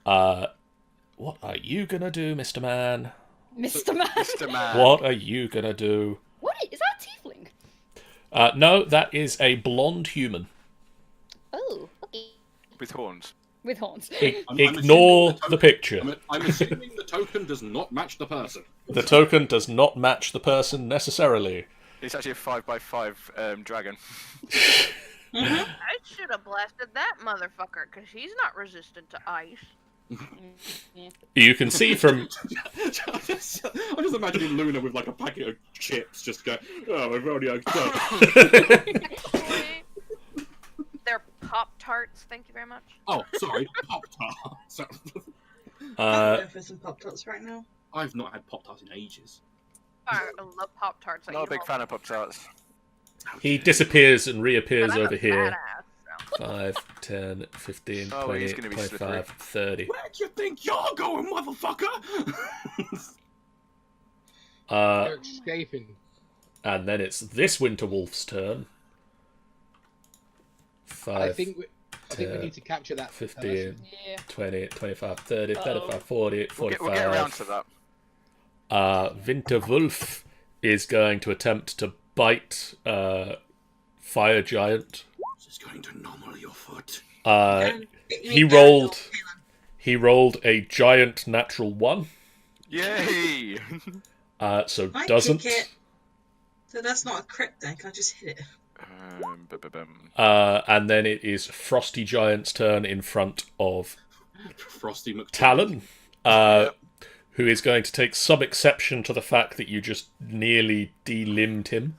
What are you gonna do, Mr. Man? Mr. Man. Mr. Man. What are you gonna do? What is that? A tiefling? No, that is a blonde human. Oh, okay. With horns. With horns. Ignore the picture. I'm assuming the token does not match the person. The token does not match the person necessarily. It's actually a 5x5 dragon. I should have blasted that motherfucker, because he's not resistant to ice. You can see from... I'm just imagining Luna with like a packet of chips just go, oh, we've already Actually, they're Pop-Tarts, thank you very much. Oh, sorry, Pop-Tarts. I'm going for some Pop-Tarts right now. I've not had Pop-Tarts in ages. I love Pop-Tarts. Not a big fan of Pop-Tarts. He disappears and reappears But I'm over a here. badass, so. 5, 10, 15, Oh, 20, he's gonna be 25, 30. Where do you think you're going, motherfucker? They're escaping. And then it's this Winter Wolf's turn. 5, I think we need to capture that 15, person. Yeah. 20, 25, 30, 35, 40, 45. We'll get around to that. Winter Wolf is going to attempt to bite Fire Giant. This is going to nommel your foot. He rolled a giant natural 1. Yay! So I doesn't. kick it. So that's not a crit then, can I just hit it? And then it is Frosty Giant's turn in front of Frosty Talon, who is going to take some exception to the fact that you just nearly delimbed him.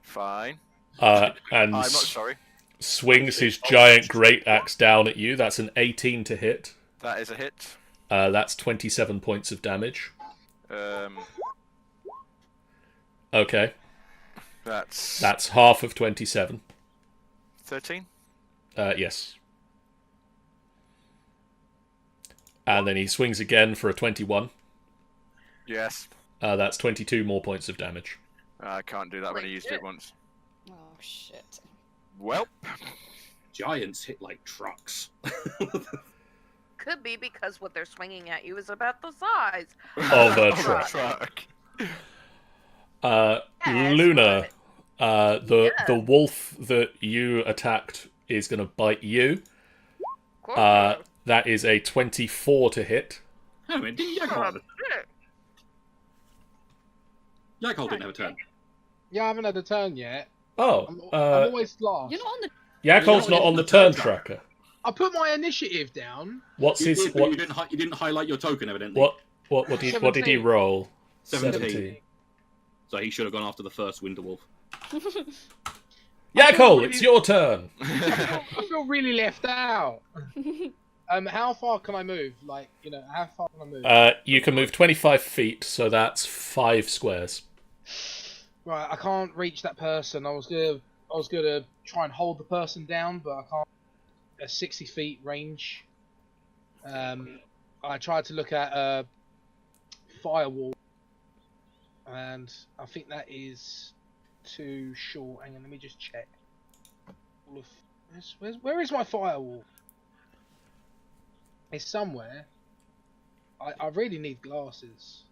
Fine. And I'm not sorry. swings his giant great axe down at you. That's an 18 to hit. That is a hit. That's 27 points of damage. Okay. That's half of 27. 13? Yes. And then he swings again for a 21. Yes. That's 22 more points of damage. I can't do that when I used it once. Oh, shit. Well. Giants hit like trucks. Could be because what they're swinging at you is about the size Of a truck. Luna, the wolf that you attacked is going to bite you. That is a 24 to hit. Hang on a minute, didn't Yakol didn't have a turn. Yeah, I haven't had a turn yet. Oh, I'm always last. You're not on the... Yakol's not on the turn tracker. I put my initiative down. What's You his... did, but What, you didn't highlight your token, evidently. what did he roll? 17. So he should have gone after the first Winterwolf. Yakol, it's your turn. I feel really left out. How far can I move? Like, how far can I move? You can move 25 feet, so that's 5 squares. Right, I can't reach that person. I was gonna try and hold the person down, but I can't. A 60 feet range. I tried to look at a firewall, and I think that is too short. Hang on, let me just check. Where is my firewall? It's somewhere. I really need glasses.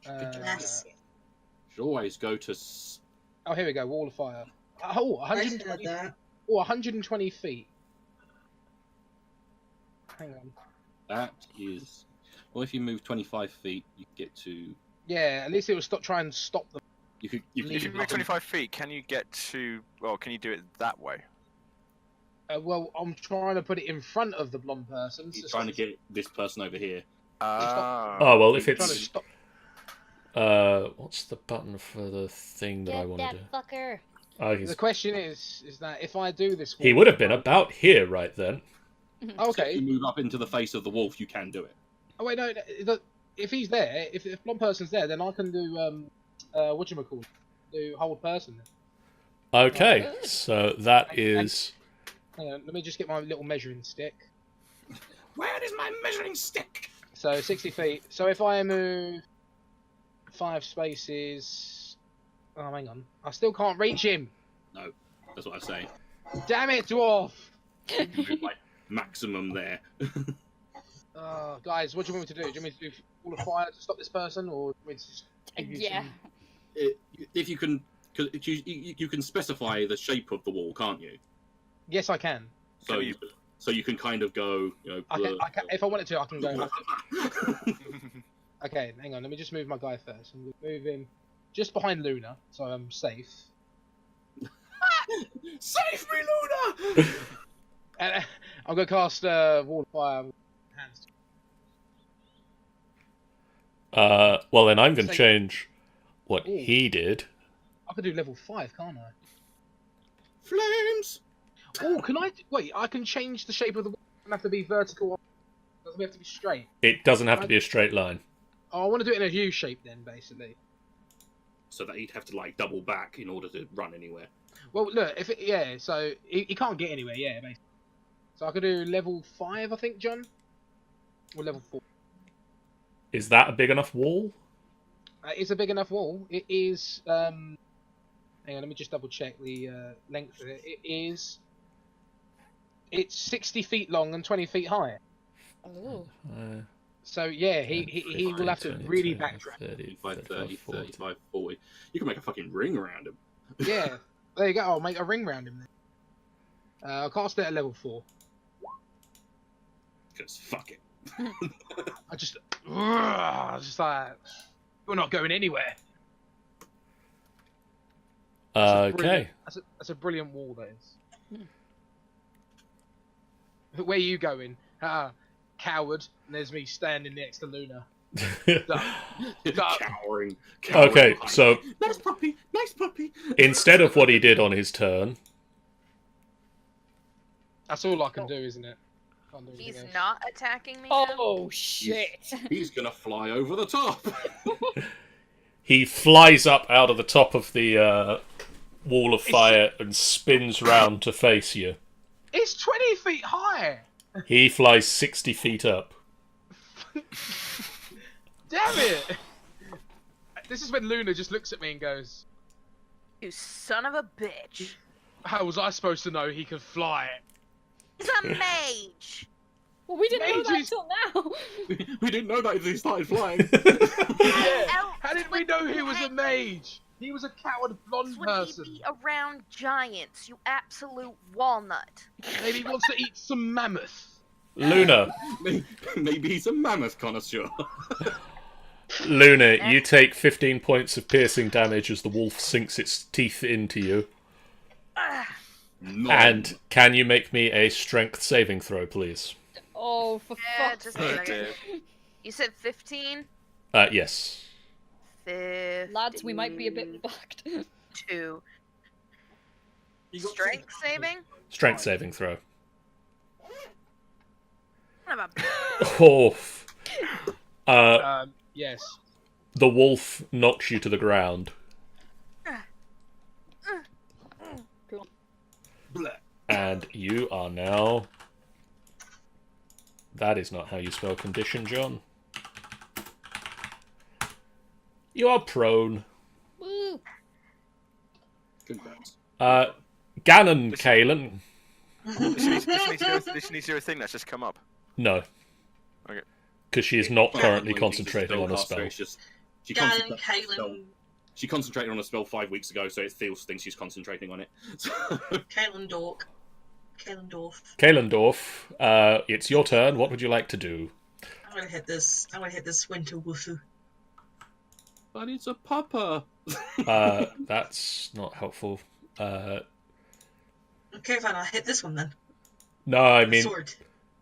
Glasses. Should always go to... Oh, here we go. Wall of fire. Oh, 120. that. Oh, 120 feet. Hang on. That is... Well, if you move 25 feet, you get to... Yeah, at least it will try and stop them. If you move 25 feet, can you get to... Well, can you do it that way? Well, I'm trying to put it in front of the blonde person. He's trying to get this person over here. Oh, well, if it's... what's the button for the thing that I want to do? fucker. Oh, The question is that if I do this... He would have been about here right then. Okay. If you move up into the face of the wolf, you can do it. Oh, wait, no. If he's there, if the blonde person's there, then I can do, whatchamacallit? Do hold person. Okay, so that is... Hang on, let me just get my little measuring stick. Where is my measuring stick? So 60 feet. So if I move 5 spaces... Oh, hang on. I still can't reach him. No, that's what I say. Damn it, dwarf! Like, maximum there. Guys, what do you want me to do? Do you want me to do all of fire to stop this person, or do you want me to just give you Yeah. some... If you can, cause you can specify the shape of the wall, can't you? Yes, I can. So you can kind of go, I can, if I wanted to, I can go. Okay, hang on. Let me just move my guy first. I'm gonna move him just behind Luna, so I'm safe. Save me, Luna! And I'm gonna cast wall of fire. Hands. Well, then I'm going to Say- change what Ooh. he did. I could do level 5, can't I? Flames! Oh, can I? Wait, I can change the shape of the wall. It doesn't have to be vertical. It doesn't have to be straight. It doesn't have to be a straight line. Oh, I want to do it in a U shape then, basically. So that he'd have to like double back in order to run anywhere. Well, look, if it, so he can't get anywhere, basically. So I could do level 5, I think, John, or level 4. Is that a big enough wall? It's a big enough wall. It is. Hang on, let me just double check the length of it. It's 60 feet long and 20 feet high. Oh. So yeah, he will have to really backtrack. 35, 30, 35, 40. You can make a fucking ring around him. Yeah, there you go. I'll make a ring round him then. I'll cast it at level 4. Because fuck it. I just like, we're not going anywhere. Okay. That's a brilliant wall, that is. Where are you going? Coward. And there's me standing next to Luna. Cowering. Okay, so Nice puppy. Nice puppy. instead of what he did on his turn, That's all I can do, isn't it? Can't do anything He's else. not attacking me now? Oh shit! He's gonna fly over the top. he flies up out of the top of the wall of fire and spins round to face you. It's 20 feet high! He flies 60 feet up. Damn it! This is when Luna just looks at me and goes, You son of a bitch. how was I supposed to know he could fly? He's a mage. Well, we didn't know that Mages- until now. We didn't know that until he started flying. How did we know he was a mage? He was a coward blonde That's when person. he be around giants, you absolute walnut. Maybe he wants to eat some mammoth. Luna, Maybe he's a mammoth connoisseur. Luna, you take 15 points of piercing damage as the wolf sinks its teeth into you. And can you make me a strength saving throw, please? Oh, for Yeah, fuck's just sake. a second. You said 15? Yes. 15. Lads, we might be a bit fucked. 2. Strength saving? Strength saving throw. Son of a Oh. Yes. The wolf knocks you to the ground. And you are now... That is not how you spell condition, John. You are prone. Woo. Congrats. Ganon, Kalen. Does she need to do a thing that's just come up? No. Okay. Because she is not currently Well, concentrating on a spellcaster, spell. it's just- she Galen, concentrated on a spell- Kalen, She concentrated on a spell 5 weeks ago, so it feels thinks she's concentrating on it. Kalen Dork. Kalendorf. Kalendorf, it's your turn. What would you like to do? I'm gonna hit this. I'm gonna hit this winter woofoo. But it's a pupper. That's not helpful. Okay, fine. I'll hit this one then. No, I mean Sword.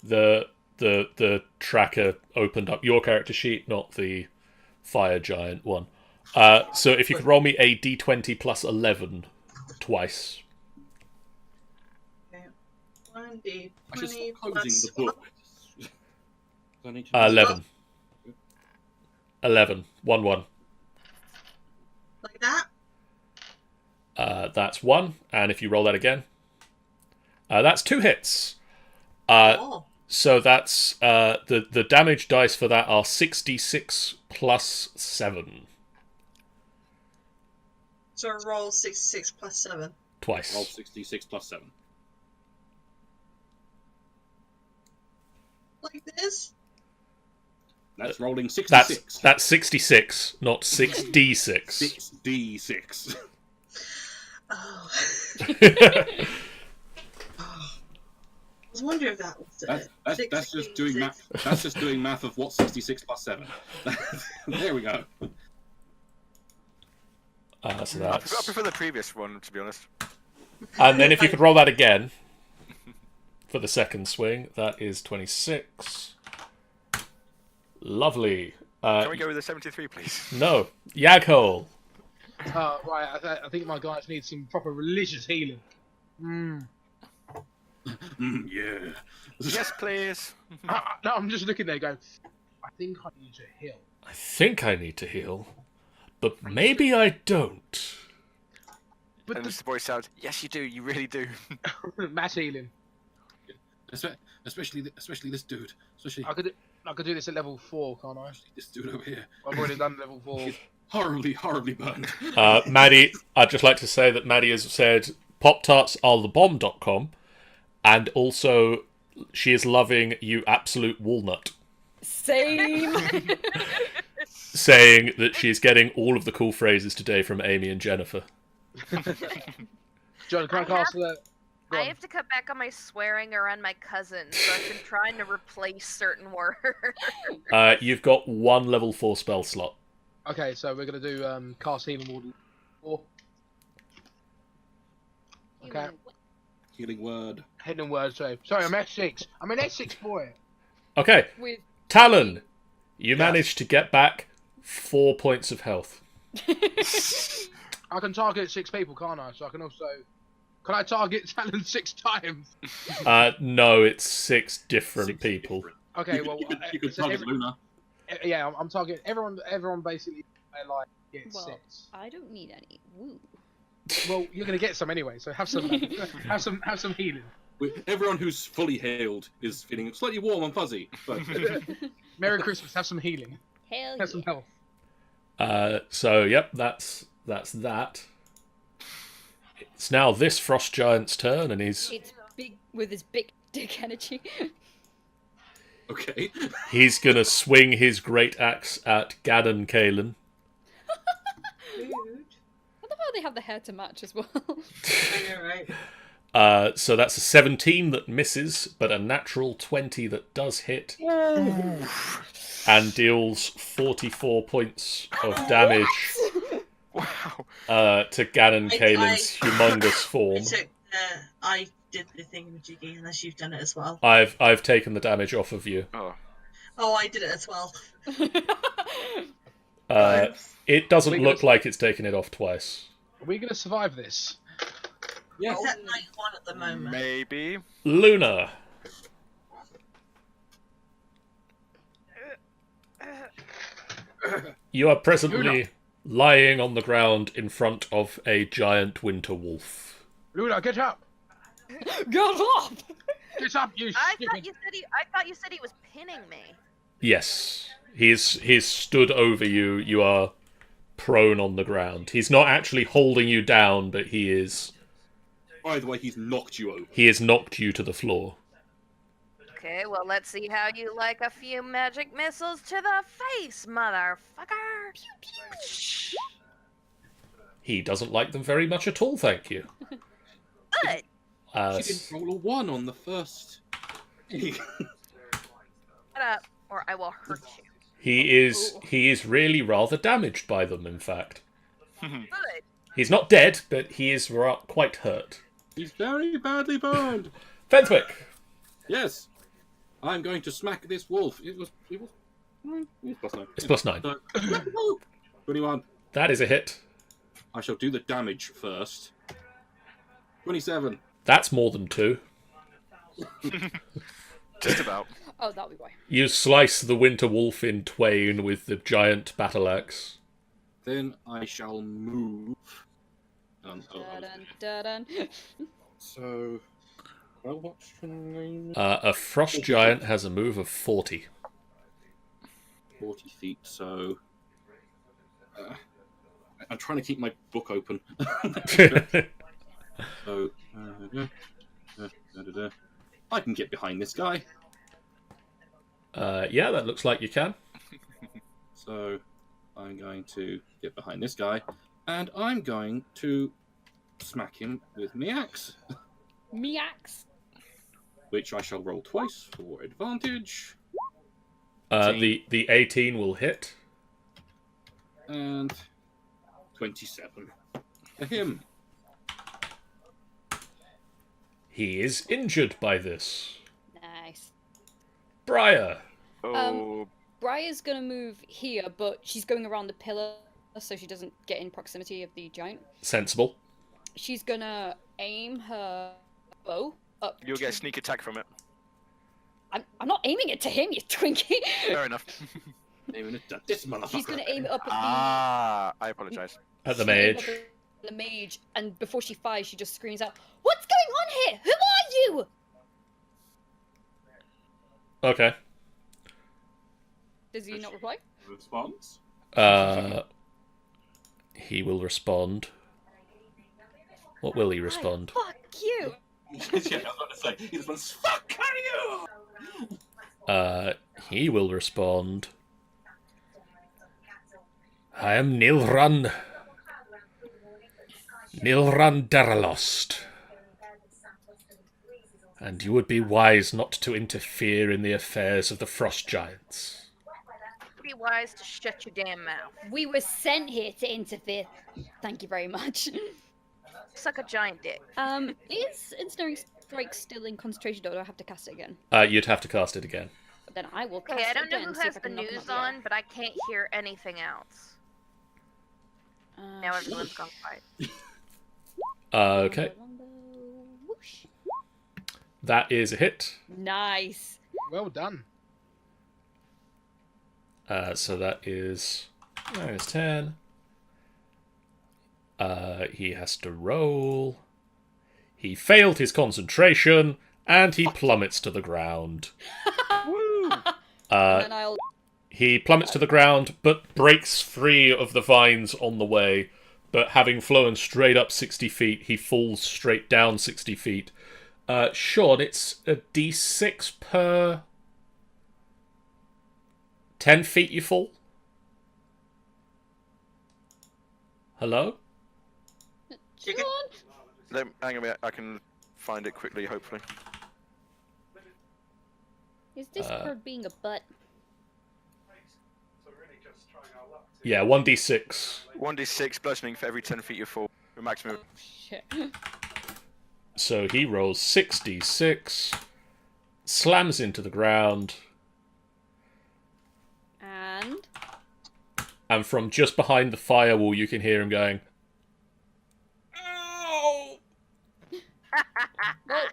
the tracker opened up your character sheet, not the fire giant one. So if you could roll me a d20 plus 11 twice. Okay. 1d20 I should stop plus closing the book. I need to- 11. 11. 1-1. like that. That's 1, and if you roll that again, that's 2 hits. Oh. So that's the damage dice for that are 66 plus 7 So I roll 66 plus 7. twice. Roll 66 plus 7. Like this. That's rolling 66. That's 66, not 6d6. 6d6. Oh. I was wondering if that was That's just doing math. That's just doing math of what 66 plus 7. There we go. So I that's... prefer the previous one, to be honest. And then if you could roll that again for the second swing, that is 26. Lovely. Can we go with the 73, please? No. Yaghole. Right, I think my guys need some proper religious healing. Yeah. Yes, please. No, I'm just looking there going, I think I need to heal. I think I need to heal, but maybe I don't. But And the voice sounds, yes, you do. You really do. mass healing. Especially this dude. Especially I could do this at level 4, can't I? this dude over here. I've already done level 4. He's horribly burned. Maddie, I'd just like to say that Maddie has said PopTartsAreTheBomb.com, and also she is loving You Absolute Walnut, Same. saying that she's getting all of the cool phrases today from Amy and Jennifer. John, can I cast that? Go I on. have to cut back on my swearing around my cousins, so I've been trying to replace certain words. You've got one level 4 spell slot. Okay, so we're going to do cast healing ward 4. Okay. Healing word. Hidden word, sorry, I'm S6. I'm an S6 boy. Okay, With Talon, you managed to get back 4 points of health. I can target 6 people, can't I? So I can also... Can I target Talon 6 times? No, it's 6 different people. Okay, well... You could so target Luna. Yeah, I'm targeting everyone basically, like, gets well, 6. I don't need any. Woo. Well, you're going to get some anyway, so have some have some healing. Everyone who's fully healed is feeling slightly warm and fuzzy. But Merry Christmas, have some healing. Hell Have some health. So, yep, that's that. It's now this Frost Giant's turn, and It's big with his big dick energy. okay. he's gonna swing his great axe at Gadon Kalen. Rude. I love how they have the hair to match as well. I know, right? So that's a 17 that misses, but a natural 20 that does hit, and deals 44 points of damage Wow. to Gadon Kalen's humongous form. I did the thingamajiggy unless you've done it as well. I've taken the damage off of you. Oh. Oh, I did it as well. It doesn't look like it's taken it off twice. Are we going to survive this? Yes. It's at night 1 at the moment. Maybe. Luna. You are presently lying on the ground in front of a giant winter wolf. Luna, get up! Get up! Get up, you I stupid! thought you said he was pinning me. Yes, he's stood over you. You are prone on the ground. He's not actually holding you down, but he is. Either way, he's knocked you over. He has knocked you to the floor. Okay, well, let's see how you like a few magic missiles to the face, motherfucker. He doesn't like them very much at all, thank you. Good. She didn't roll a 1 on the first. Shut up, or I will hurt you. He is really rather damaged by them, in fact. Good. He's not dead, but he is quite hurt. He's very badly burned. Fenthwick! Yes. I'm going to smack this wolf. It was plus 9. It's plus 9. So, 21. That is a hit. I shall do the damage first. 27. That's more than 2. Just about. Oh, that'll be why. You slice the winter wolf in twain with the giant battle axe. Then I shall move. Dun, dun, dun. So, well, what's your name? A frost giant has a move of 40. 40 feet, so... I'm trying to keep my book open. So, I can get behind this guy. Yeah, that looks like you can. So I'm going to get behind this guy, and I'm going to smack him with my axe, Me axe. which I shall roll twice for advantage. The 18 will hit. And 27 for him. He is injured by this. Nice. Briar. Oh, Briar's gonna move here, but she's going around the pillar so she doesn't get in proximity of the giant. Sensible. She's gonna aim her bow up. you'll get a sneak attack from it. I'm not aiming it to him, you Twinkie. Fair enough. Aiming it at this motherfucker. She's gonna aim it up at Ah, I apologise. At the she's gonna aim mage. up at the mage, and before she fires, she just screams out, "What's going on here? Who are you?" Okay. Does he not reply? Response. He will respond. What will he Right, respond? fuck you. Yeah, I was about to say. He responds, "Fuck you!" He will respond. I am Nilrun. Nilrun Daralost. And you would be wise not to interfere in the affairs of the frost giants. Be wise to shut your damn mouth. We were sent here to interfere. Thank you very much. Suck a giant dick. Is Ensnaring Strike still in concentration, or do I have to cast it again? You'd have to cast it again. But then I will cast Okay, I it don't know again. who see if has I the can knock him news out the air. on, but I can't hear anything else. Now everyone's gone quiet. Okay. Whoosh. That is a hit. Nice. Well done. So that is -10. He has to roll. He failed his concentration, and he plummets to the ground. Woo! And then I'll. He plummets to the ground, but breaks free of the vines on the way. But having flown straight up 60 feet, he falls straight down 60 feet. Sean, it's a d6 per 10 feet you fall? Hello? Sean! Hang on a minute, I can find it quickly, hopefully. Is this bird being a butt? Yeah, 1d6. 1d6 bludgeoning for every 10 feet you fall. A maximum. Shit. So he rolls 6d6, slams into the ground, and from just behind the firewall you can hear him going, "Ow!" Well,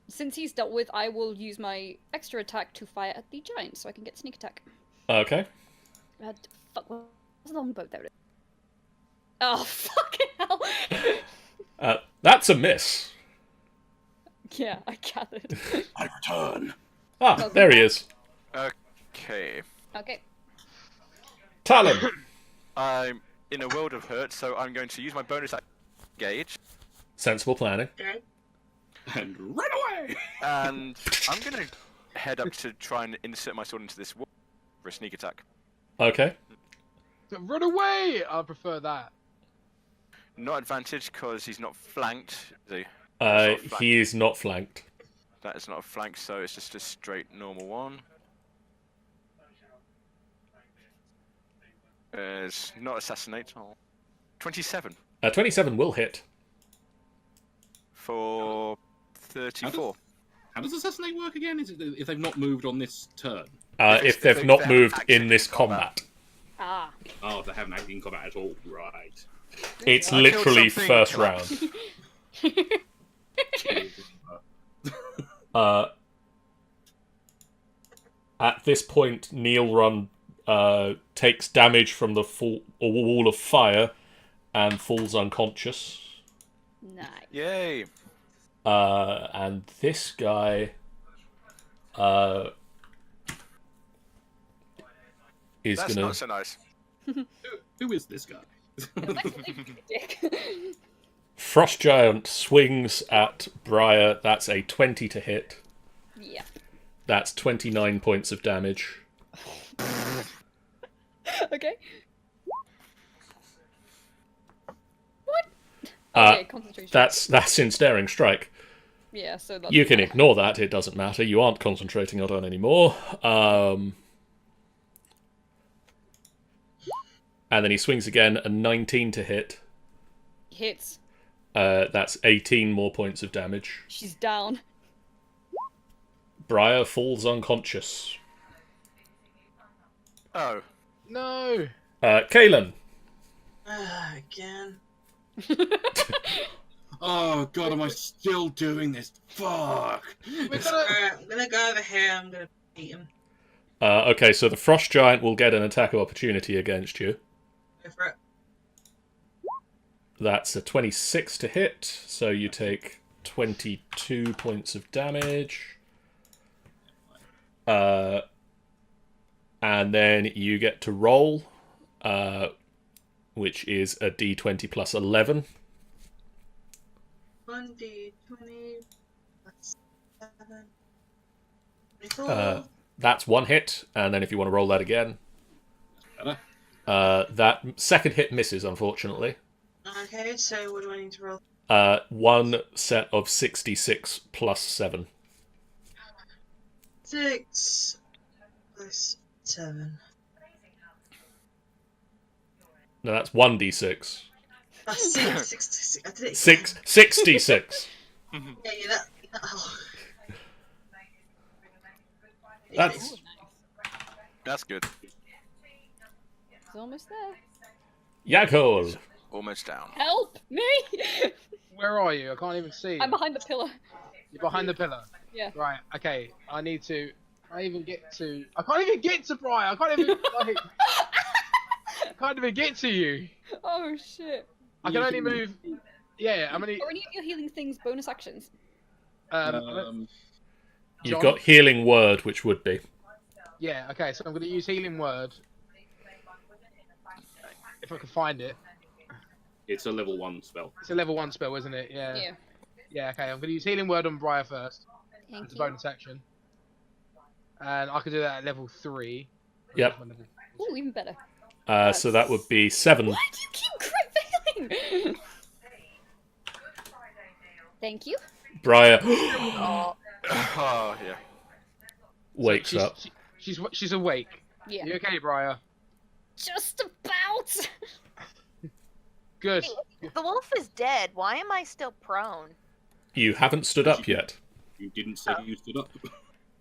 since he's dealt with, I will use my extra attack to fire at the giant, so I can get sneak attack. Okay. Fuck, what's the longbow? There it is. Oh, fucking hell! That's a miss. Yeah, I gathered. I return. Ah, there he is. Okay. Okay. Talon. I'm in a world of hurt, so I'm going to use my bonus action gauge, Sensible planning. Okay. And run away! and I'm going to head up to try and insert my sword into this wall for a sneak attack. Okay. Run away! I prefer that. Not advantage because he's not flanked. Is he? He is not flanked. That is not a flank, so it's just a straight normal one. It's not assassinate. Oh. 27 27 will hit. for 34. How does assassinate work again? Is it if they've not moved on this turn? If they've not moved in this combat. Ah. Oh, they haven't acted in combat at all. Right. It's I killed literally something, first collapse. round. At this point, Neil takes damage from the wall of fire and falls unconscious. Nice. Yay! And this guy is That's gonna. not so nice. Who is this guy? Dick. Frost Giant swings at Briar. That's a 20 to hit. Yeah. That's 29 points of damage. Okay. What? Okay, concentration. That's ensnaring strike. Yeah, so that's... You can ignore that, it doesn't matter. You aren't concentrating on it anymore. And then he swings again, a 19 to hit. Hits. That's 18 more points of damage. She's down. Briar falls unconscious. Oh. No. Kalen. Again. Oh god, am I still doing this? Fuck! We're gonna. Alright, I'm gonna go over here. I'm gonna beat him. Okay, so the Frost Giant will get an attack of opportunity against you. Go for it. That's a 26 to hit, so you take 22 points of damage. And then you get to roll, which is a d20 plus 11. 1d20 plus 7. 24. That's one hit, and then if you want to roll that again, Better. that second hit misses, unfortunately. Okay, so what do I need to roll? One set of 66 plus 7. 6 plus 7. No, that's 1d6. Oh, 6. I did it. 66. Yeah, that. Oh. That's That's good. It's almost there. Yakol. Almost down. Help me! Where are you? I can't even see. I'm behind the pillar. You're behind the pillar. Yeah. Right. Okay. I need to. I can't even get to Brian. I can't even. Like, I can't even get to you. Oh shit. I can only move. Yeah. I'm only. Are any of your healing things bonus actions? You've John? got Healing Word, which would be. Yeah. Okay. So I'm going to use Healing Word. If I can find it. It's a level 1 spell. It's a level 1 spell, isn't it? Yeah. Yeah. Yeah. Okay. I'm going to use Healing Word on Briar first. Thank It's a you. bonus action. And I can do that at level 3. Yep. Ooh, even better. So that would be 7. Why do you keep crit failing? Thank you. Briar Oh, Oh, yeah. wakes up. She's awake. Yeah. You okay, Briar? Just about. Good. the wolf is dead. Why am I still prone? You haven't stood up yet. You didn't say you stood up.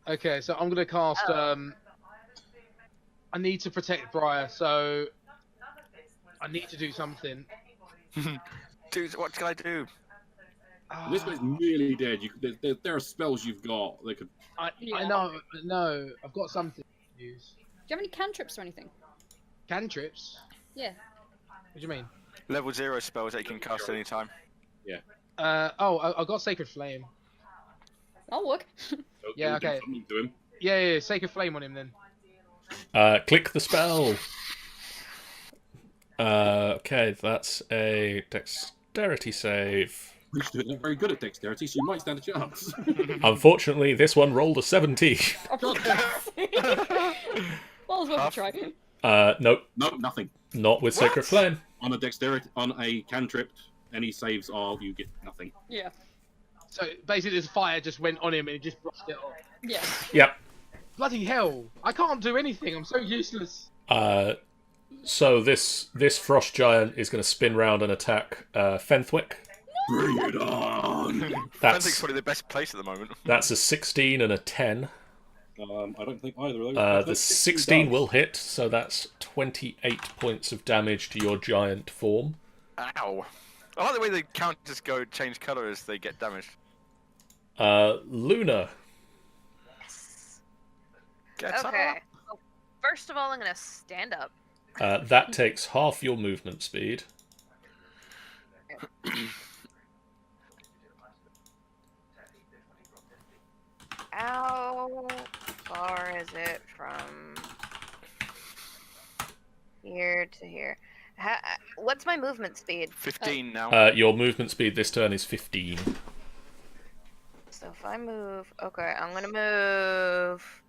Okay, so I'm gonna cast. I need to protect Briar, so I need to do something. Dude, what can I do? This guy's nearly dead. There are spells you've got that could. I Yeah. know. I've got something to use. Do you have any cantrips or anything? Cantrips? Yeah. What do you mean? Level 0 spells that you can cast anytime. I got Sacred Flame. That'll work. Yeah, You'll do okay. something to him. Yeah, Sacred Flame on him then. Click the spell. Okay, that's a dexterity save. You're not very good at dexterity, so you might stand a chance. Unfortunately, this one rolled a 17. Well, as well try. Nope, No, nothing. not with Sacred Flame. On a dexterity, on a cantrip, any saves are you get nothing. Yeah. So basically, this fire just went on him and he just brushed it off. Yeah. Yep. Bloody hell! I can't do anything. I'm so useless. So this Frost Giant is going to spin round and attack Fenthwick. Bring it on! I think That's it's probably the best place at the moment. that's a 16 and a 10. I don't think either of those. The 16 will hit, so that's 28 points of damage to your giant form. Ow. I like the way the counters change colour as they get damaged. Luna. Get Okay. So, first of all, I'm gonna stand up. That takes half your movement speed. How far is it from here to here? What's my movement speed? 15 now. Your movement speed this turn is 15. So if I move, okay, I'm gonna move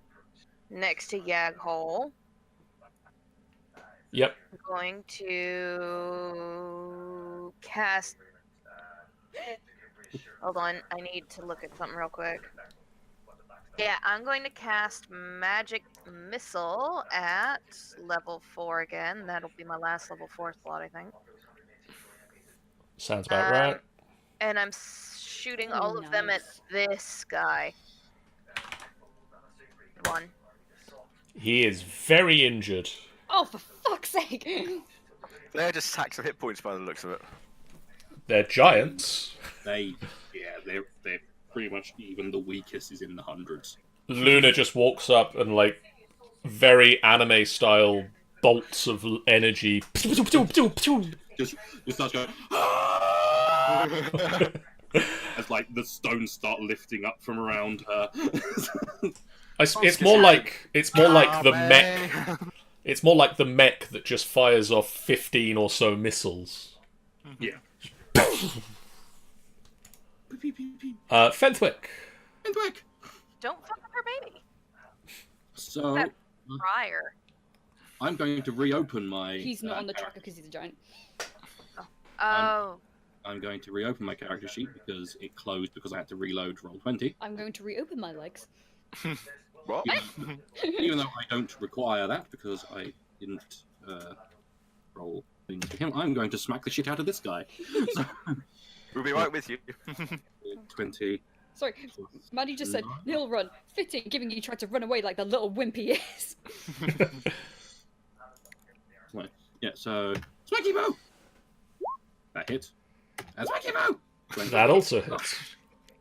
next to Yaghole. Yep. I'm going to cast. Hold on, I need to look at something real quick. Yeah, I'm going to cast Magic Missile at level 4 again. That'll be my last level 4 slot, I think. Sounds about right. And I'm shooting Oh, all of them at nice. this guy. One. He is very injured. Oh, for fuck's sake! They're just stacks of hit points by the looks of it. They're giants. They're pretty much even the weakest is in the hundreds. Luna just walks up and, like, very anime style bolts of energy. Just starts going. As like the stones start lifting up from around her. It's more like the mech. It's more like the mech that just fires off 15 or so missiles. Yeah. Fenthwick. Don't fuck with her baby. So That prior. I'm going to reopen my. He's not on the tracker because he's a giant. Oh. I'm going to reopen my character sheet because it closed because I had to reload roll 20. I'm going to reopen my legs. What? Even though I don't require that because I didn't roll things for him, I'm going to smack the shit out of this guy. So, We'll be right with you. 20. Sorry, Maddie just said, "He'll run." Fitting, given you tried to run away like the little wimp he is. Right. Yeah, so Smacky Boo! That hits. And Smacky Boo! 20. That also hits.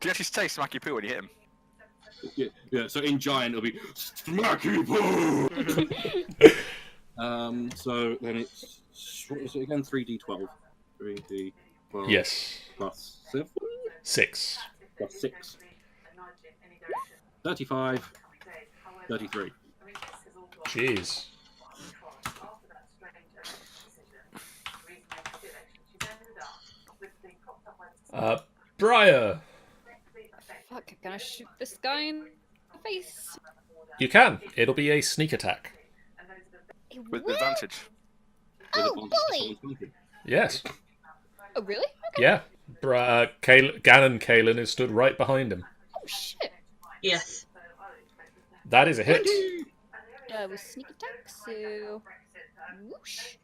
Do you actually say smacky poo when you hit him? Yeah, so in giant it'll be Smacky Boo! So then it's what is it again? 3d12. 3d12 Yes. plus 7 6. plus 6. 35. 33. Jeez. Briar. Fuck, can I shoot this guy in the face? You can. It'll be a sneak attack. With advantage. Oh, With bully! Yes. Oh, really? Okay. Yeah. Ganon Kalen is stood right behind him. Oh, shit. Yes. That is a hit. With sneak attack, so... Whoosh.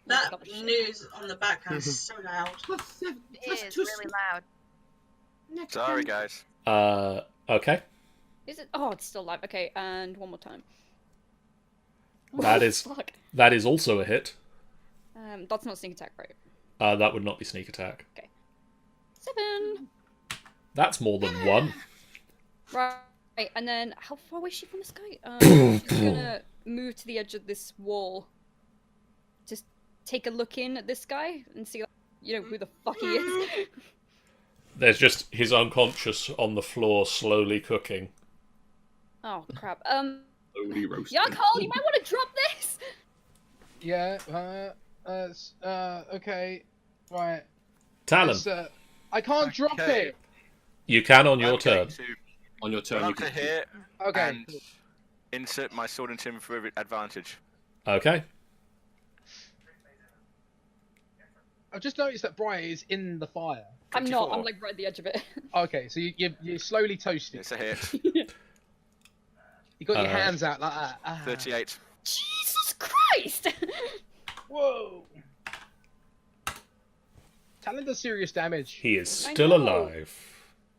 That news on the background is so loud. It is really loud. Sorry, guys. Okay. Is it? Oh, it's still live. Okay, and one more time. That is Fuck. that is also a hit. That's not sneak attack, right? That would not be sneak attack. 7. That's more than one. Right, and then how far away is she from this guy? She's gonna move to the edge of this wall. Just take a look in at this guy and see, who the fuck he is. There's just his unconscious on the floor, slowly cooking. Oh crap. Slowly roasting. Yakhol, you might want to drop this. Yeah. Okay. Right. Talon, I can't drop Okay. it. you can on your I'm going turn. to On your turn, run you up to can hit Okay. and insert my sword into him for advantage. Okay. I've just noticed that Briar is in the fire. I'm not. 24. I'm like right at the edge of it. Okay, so you slowly toast it. It's a hit. You got your Uh, hands out like that. Ah. 38. Jesus Christ! Whoa! Talon does serious damage. He is I still know. alive.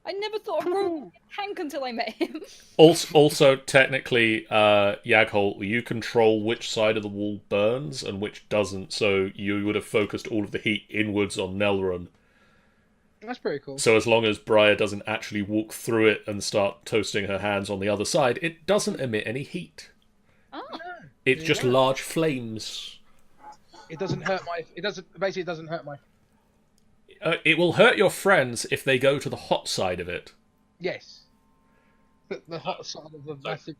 I never thought of Rogue Hank until I met him. Also, technically, Yaghol, you control which side of the wall burns and which doesn't, so you would have focused all of the heat inwards on Nelrun. That's pretty cool. So as long as Briar doesn't actually walk through it and start toasting her hands on the other side, it doesn't emit any heat. Oh. It's just large flames. It doesn't hurt my. It doesn't hurt my. It will hurt your friends if they go to the hot side of it. Yes. The hot side of the massive.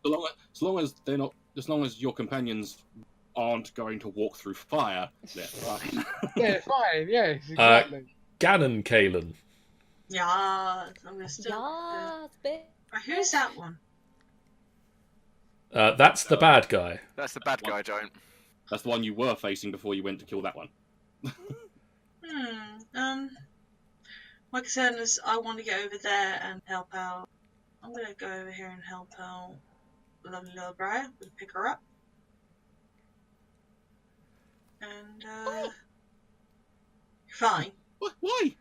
as long as they're not, as long as your companions aren't going to walk through fire, they're fine. Yeah, fine. Yes, exactly. Ganon Kalen. Yeah, I'm gonna still. Yes, bitch. Right, who's that one? That's the bad guy. That's the bad guy giant. That's the one you were facing before you went to kill that one. My concern is I want to get over there and help out. I'm gonna go over here and help out lovely little Briar and pick her up. And you're fine. What? Why?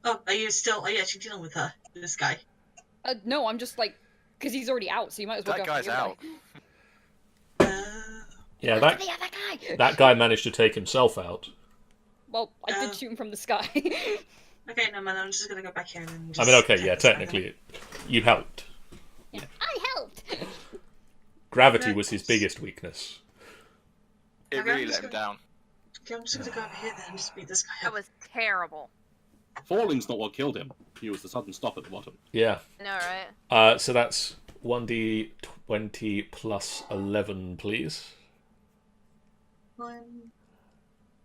Oh, are you actually dealing with her? This guy? No, I'm just like, because he's already out, so you might as well That go guy's for out. Yeah, Look at the other guy! that guy managed to take himself out. Well, I did shoot him from the sky. Okay, no man, I'm just gonna go back here and just I mean, okay, take yeah, this guy technically, you helped. Yeah, I helped! Gravity was his biggest weakness. It Okay, really I'm let just him gonna- down. Okay, I'm just gonna go over here then and just beat this guy That up. was terrible. Falling's not what killed him. He was the sudden stop at the bottom. Yeah. No, right? So that's 1d20 plus 11, please. 1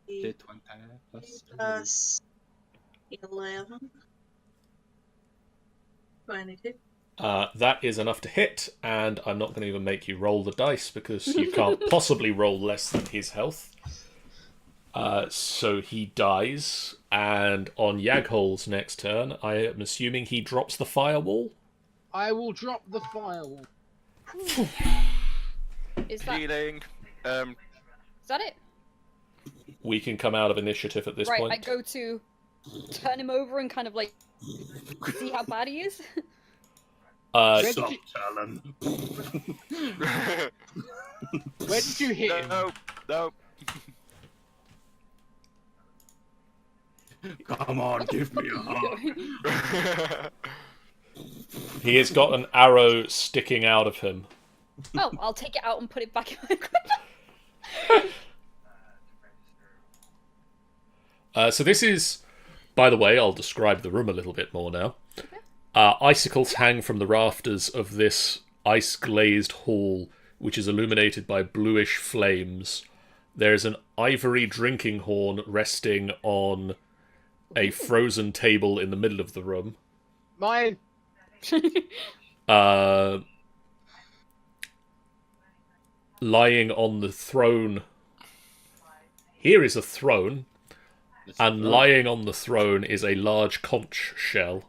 Did 20 plus plus 11. 22. That is enough to hit, and I'm not going to even make you roll the dice because you can't possibly roll less than his health. So he dies, and on Yaghol's next turn, I am assuming he drops the firewall. I will drop the firewall. Is that Healing. is that it? We can come out of initiative at this Right, point. I go to turn him over and kind of like see how bad he is. Where did Stop you- telling. Where did you hit him? No. Come on, give me a hug. He has got an arrow sticking out of him. Oh, I'll take it out and put it back in my equipment. So this is, by the way, I'll describe the room a little bit more now. Icicles hang from the rafters of this ice-glazed hall, which is illuminated by bluish flames. There's an ivory drinking horn resting on a frozen table in the middle of the room. Mine. Lying on the throne. Here is a throne, and lying on the throne is a large conch shell.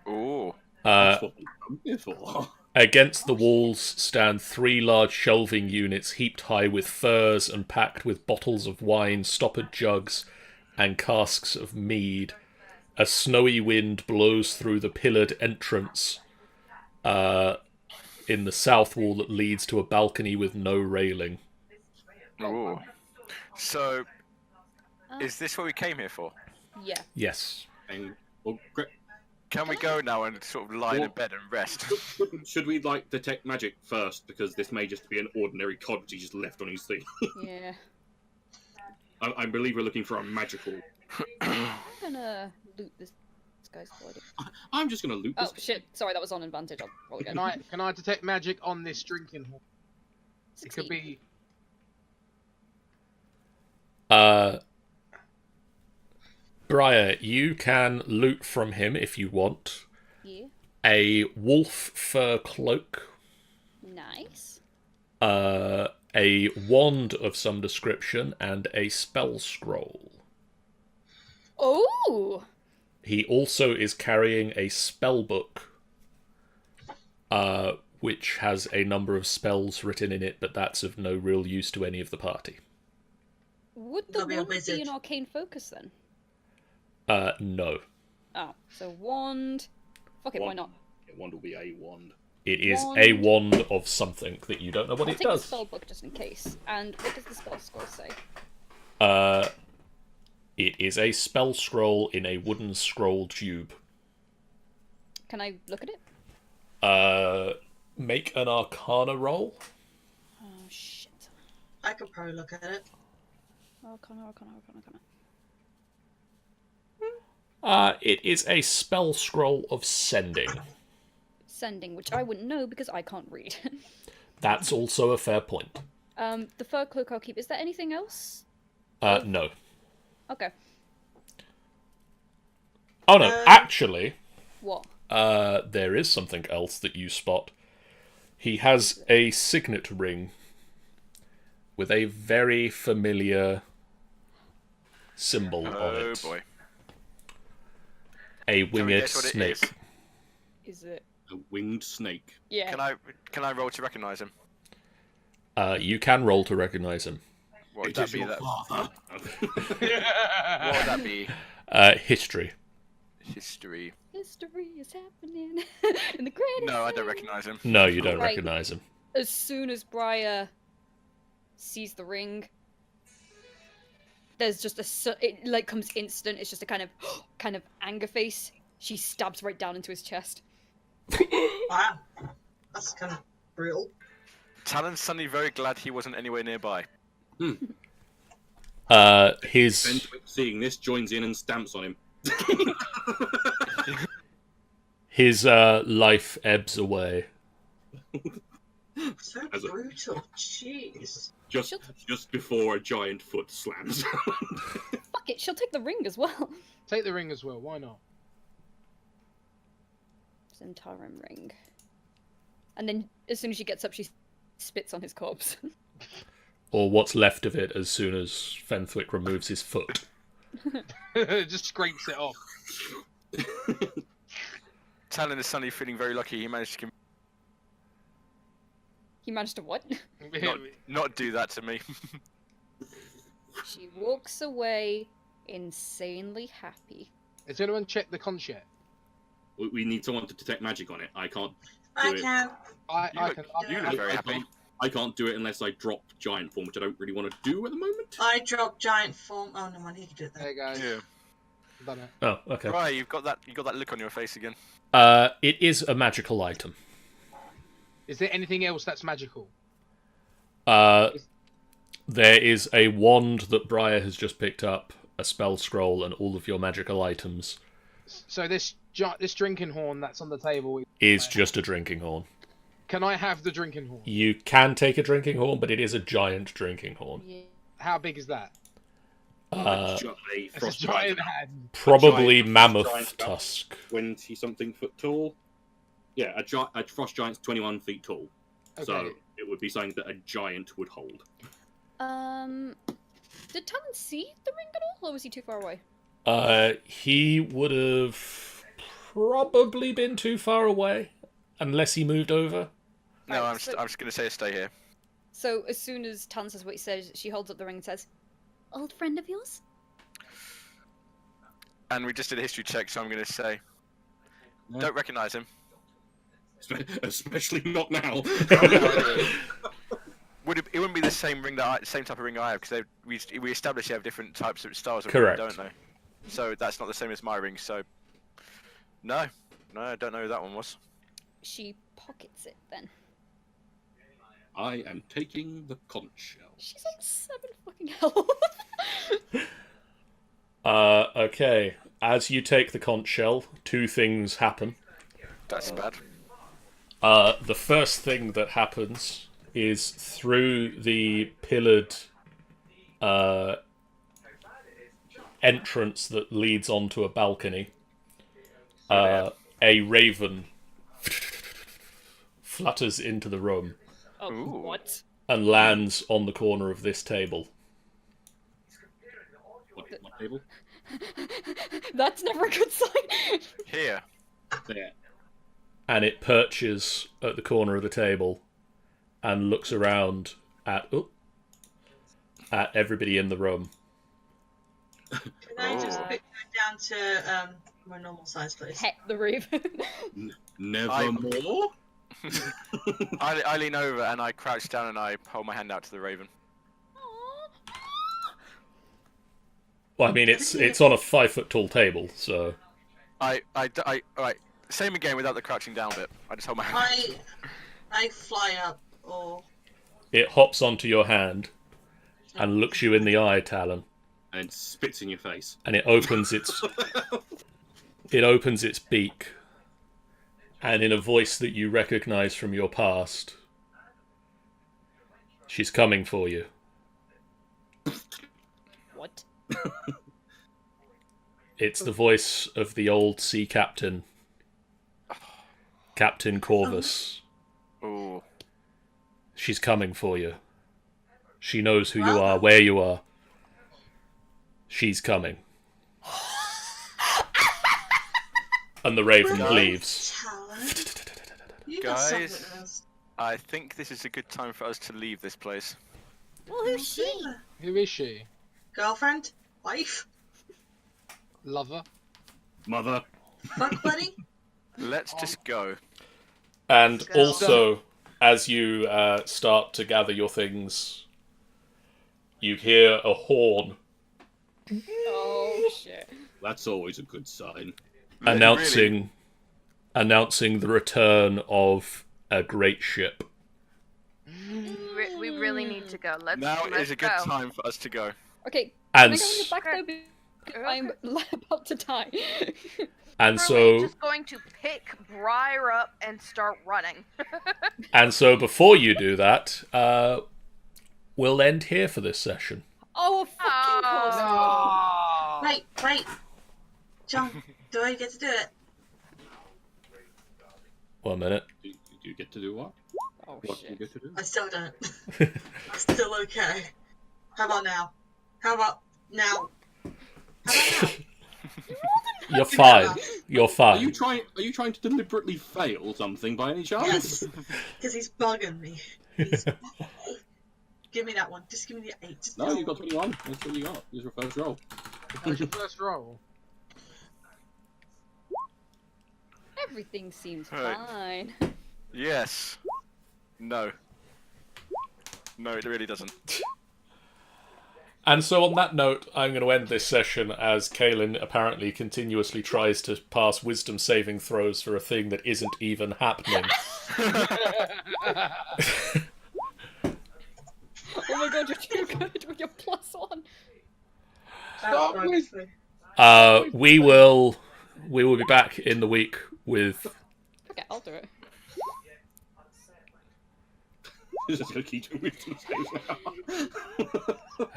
Ooh. That's what we come here for. Against the walls stand 3 large shelving units heaped high with furs and packed with bottles of wine, stoppered jugs, and casks of mead. A snowy wind blows through the pillared entrance in the south wall that leads to a balcony with no railing. Ooh. So, is this what we came here for? Yeah. Yes. And, well, Can we go now and sort of lie in Well- bed and rest? should we like detect magic first, because this may just be an ordinary cod which he just left on his thing. Yeah. I believe we're looking for a magical. I'm gonna loot this guy's body. I'm just gonna loot Oh this. shit! Sorry, that was on advantage. I'll roll again. Can I detect magic on this drinking hall? It could 16. be. Briar, you can loot from him if you want. Yeah. A wolf fur cloak, Nice. a wand of some description, and a spell scroll. Oh. He also is carrying a spell book, which has a number of spells written in it, but that's of no real use to any of the party. Would the That'll be a wand be wizard. an arcane focus then? No. Oh, so wand. Fuck it, why not? Yeah, wand will be a wand. It is a wand of something that you don't know what I'll it take the does. spell book just in case. And what does the spell scroll say? It is a spell scroll in a wooden scroll tube. Can I look at it? Make an Arcana roll. Oh shit. I could probably look at it. Arcana. It is a spell scroll of sending. Sending, which I wouldn't know because I can't read. That's also a fair point. The fur cloak I'll keep. Is there anything else? No. Okay. Oh no, actually, What? there is something else that you spot. He has a signet ring with a very familiar symbol on Oh it. boy. A Can we winged guess what it is? snake. Is it? A winged snake. Yeah. Can I roll to recognise him? You can roll to recognize him. What would It that is be? your That father. what would that be? History. History. History is happening in the greatest. No, I don't city. recognise him. No, you don't Right. recognize him. As soon as Briar sees the ring, there's just it like comes instant. It's just a kind of anger face. She stabs right down into his chest. Wow. That's kind of brutal. Talon's suddenly very glad he wasn't anywhere nearby. His Fenwick, seeing this, joins in and stamps on him. life ebbs away. So As a- brutal. Jeez. Just before a giant foot slams. Fuck it, she'll take the ring as well. Take the ring as well. Why not? Zhentarim ring. And then as soon as she gets up, she spits on his corpse. Or what's left of it as soon as Fenthwick removes his foot. Just scrapes it off. Talon is suddenly feeling very lucky he managed to He managed to what? not do that to me. She walks away insanely happy. Has anyone checked the conch yet? We need someone to detect magic on it. I can't. I Do it. can. You look very happy. I can't do it unless I drop giant form, which I don't really want to do at the moment. I drop giant form. Oh no, I need to do it There you then. go. Yeah. Done it. Oh, okay. Right, you've got that look on your face again. It is a magical item. Is there anything else that's magical? There is a wand that Briar has just picked up, a spell scroll, and all of your magical items So this drinking horn that's on the table. is just a drinking horn. Can I have the drinking horn? You can take a drinking horn, but it is a giant drinking horn. Yeah. How big is that? A It's frost a giant hand. Probably giant mammoth giant about tusk. 20-something foot tall. Yeah, a frost giant's 21 feet tall. So Okay. it would be something that a giant would hold. Did Talon see the ring at all, or was he too far away? He would have probably been too far away, unless he moved over. No, Right, I'm so- just gonna say stay here. So as soon as Talon says what he says, she holds up the ring and says, "Old friend of yours?" And we just did a history check, so I'm gonna say don't recognise him. Especially not now. It wouldn't be the same ring same type of ring I have because we established they have different types of styles of Correct. ring, don't they? So that's not the same as my ring. So no, I don't know who that one was. She pockets it then. I am taking the conch shell. She's on 7 fucking health. Okay. As you take the conch shell, two things happen. That's bad. The first thing that happens is through the pillared entrance that leads onto a balcony, a raven flutters into the room Oh, Ooh. what? and lands on the corner of this table. What table? That's never a good sign. Here. There. And it perches at the corner of the table and looks around at everybody in the room. Can I just Oh. pick that down to my normal size, please? Pet the raven. Nevermore? I lean over and I crouch down and I hold my hand out to the raven. Well, I mean, it's on a 5 foot tall table, so Alright, same again without the crouching down bit. I just hold my hand. I fly up, or it hops onto your hand and looks you in the eye, Talon, And it spits in your face. and it opens its beak, and in a voice that you recognize from your past, she's coming for you. What? It's the voice of the old sea captain, Captain Corvus. Ooh. She's coming for you. She knows who you are, where you are. She's coming. And the raven leaves. Guys, I think this is a good time for us to leave this place. Well, who's she? Who is she? Girlfriend? Wife? Lover? Mother. Fuck buddy? Let's just go. And Go. also, as you start to gather your things, you hear a horn Oh shit. That's always a good sign. announcing the return of a great ship. We really need to go. Let's Now let's is a good go. time for us to go. Okay, And can I go in the back though? Because I'm about to die. and Literally so just going to pick Briar up and start running. before you do that, we'll end here for this session. Oh, of fucking course. No. Wait. John, do I get to do it? 1 minute. Do you get to do what? Oh What do you shit. get to do? I still don't. I'm still okay. How about now? How about now? You're fine. You're Are fine. you trying to deliberately fail something by any chance? Yes. Because he's bugging me. Give me that one. Just give me the 8. No, you got 21. That's what you got. Use your first roll. That was your first roll. Everything seems Right. fine. Yes. No. No, it really doesn't. And so on that note, I'm going to end this session as Kaelin apparently continuously tries to pass wisdom saving throws for a thing that isn't even happening. Oh my god, you're too good with your +1. Stop with We will be back in the week with Okay, I'll do it. This is going to keep doing wisdom saves now.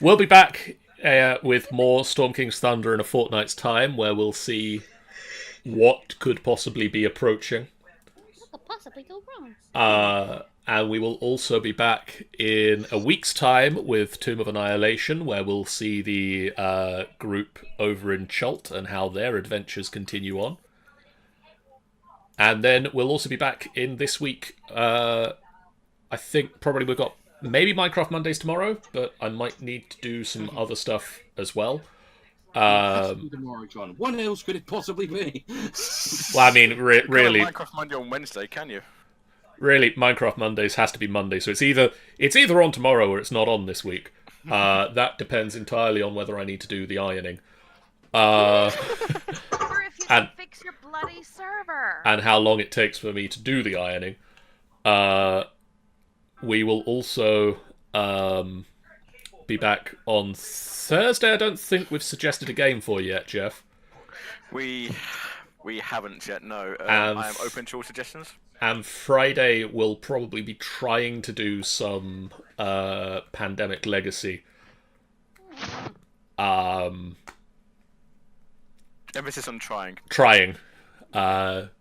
we'll be back with more Storm King's Thunder in a fortnight's time, where we'll see what could possibly be approaching. What could possibly go wrong? And we will also be back in a week's time with Tomb of Annihilation, where we'll see the group over in Chult and how their adventures continue on. And then we'll also be back in this week. I think probably we've got maybe Minecraft Mondays tomorrow, but I might need to do some other stuff as well. Tomorrow, John. What else could it possibly be? Well, I mean, really, Minecraft Monday on Wednesday, can you? really, Minecraft Mondays has to be Monday, so it's either on tomorrow or it's not on this week. That depends entirely on whether I need to do the ironing. Or if you And- can fix your bloody server. And how long it takes for me to do the ironing. We will also be back on Thursday. I don't think we've suggested a game for you yet, Jeff. We haven't yet, no. And- I am open to all suggestions. And Friday we'll probably be trying to do some Pandemic Legacy. Emphasis on trying. Trying. But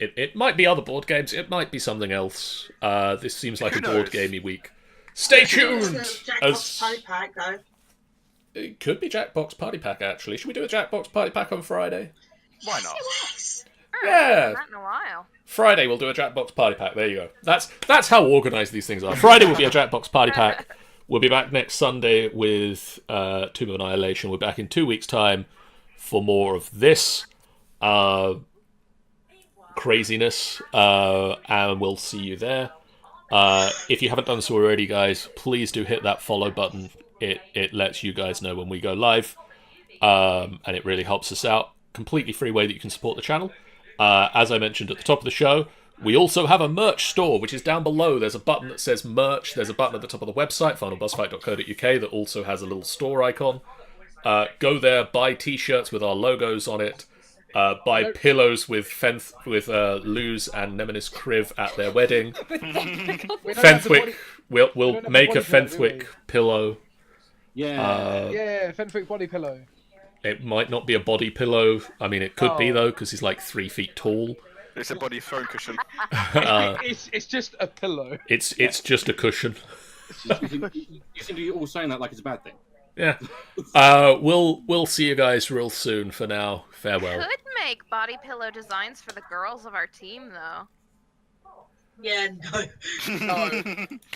it might be other board games. It might be something else. This seems like Who a board knows? gamey week. Stay tuned! Jackbox Party Pack, though. It could be Jackbox Party Pack, actually. Should we do a Jackbox Party Pack on Friday? Why not? Yes. Yeah. Not in a while. Friday we'll do a Jackbox Party Pack. There you go. That's how organised these things are. Friday will be a Jackbox Party Pack. We'll be back next Sunday with Tomb of Annihilation. We're back in 2 weeks' time for more of this craziness, and we'll see you there. If you haven't done so already, guys, please do hit that follow button. It lets you guys know when we go live, and it really helps us out. Completely free way that you can support the channel. As I mentioned at the top of the show, we also have a merch store, which is down below. There's a button that says merch. There's a button at the top of the website, finalbossfight.co.uk, that also has a little store icon. Go there, buy t-shirts with our logos on it. Buy pillows with Luz and Nemesis Kriv at their wedding. We don't have the Fenthwick, body- we'll don't have the make a body pillow, do we? Fenthwick pillow. Yeah. Yeah, Fenthwick body pillow. It might not be a body pillow. I mean, it could be Oh. though, because he's like 3 feet tall. It's a body throne cushion. It's just a pillow. It's just a cushion. You seem to be all saying that like it's a bad thing. Yeah. We'll see you guys real soon. For now, farewell. Could make body pillow designs for the girls of our team, though. Yeah, no. No.